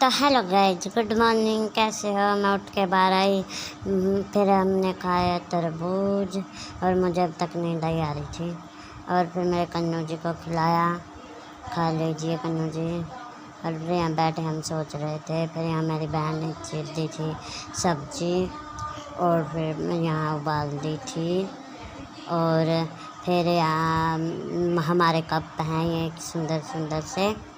तो hello guys, good morning. कैसे हो? मैं उठ के बाहर आई। फिर हमने खाया तरबूज और मुझे अब तक नींद आई आ रही थी। और फिर मेरे कन्नू जी को खिलाया। खा लीजिए कन्नू जी। और फिर यहाँ बैठे हम सोच रहे थे। फिर यहाँ मेरी बहन ने चीर दी थी सब्जी और फिर मैं यहाँ उबाल दी थी। और फिर यहाँ हमारे कप हैं ये सुंदर सुंदर से,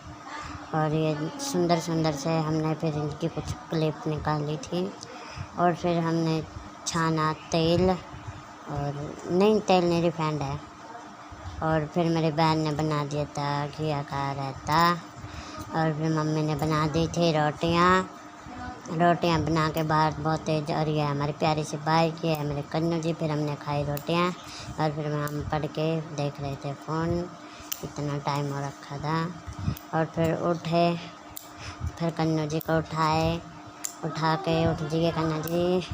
और ये सुंदर सुंदर से हमने फिर इनकी कुछ क्लिप निकाली थी। और फिर हमने छाना तेल, और नहीं तेल नहीं, रिफाइंड है। और फिर मेरी बहन ने बना दिया था घिया का रायता। और फिर मम्मी ने बना दी थी रोटियां बना के बाहर बहुत तेज। और ये हमारी प्यारी सी बाइक, ये है मेरे कन्नू जी। फिर हमने खाई रोटियां और फिर हम पढ़ के देख रहे थे फ़ोन। इतना टाइम हो रखा था। और फिर उठे, फिर कन्नू जी को उठा के उठ जिए कन्नू जी।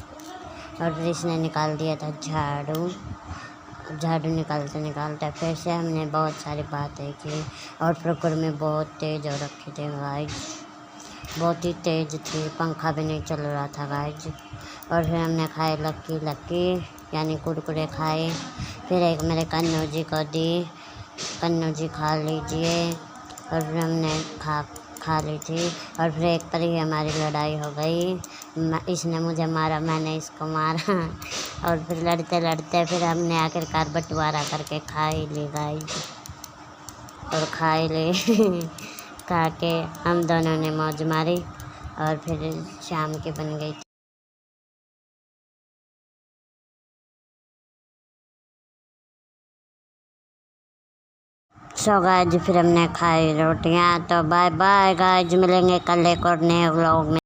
और फिर इसने निकाल दिया था झाड़ू निकालते निकालते फिर से हमने बहुत सारी बातें की। और फिर गर्मी बहुत तेज़ हो रखी थी गाइज, बहुत ही तेज़ थी, पंखा भी नहीं चल रहा था गाइज। और फिर हमने खाए लक्की यानी कुरकुरे खाए। फिर एक मेरे कन्नू जी को दी, कन्नू जी खा लीजिए। और फिर हमने खा ली थी। और फिर एक पर ही हमारी लड़ाई हो गई। इसने मुझे मारा, मैंने इसको मारा। और फिर लड़ते लड़ते फिर हमने आखिरकार बंटवारा करके खा ही ली गाइस, और खा ही ली। खा के हम दोनों ने मौज मारी। और फिर शाम की बन गई। सो गाइस फिर हमने खाई रोटियां। तो बाय बाय गाइस, मिलेंगे कल एक और नए व्लॉग में।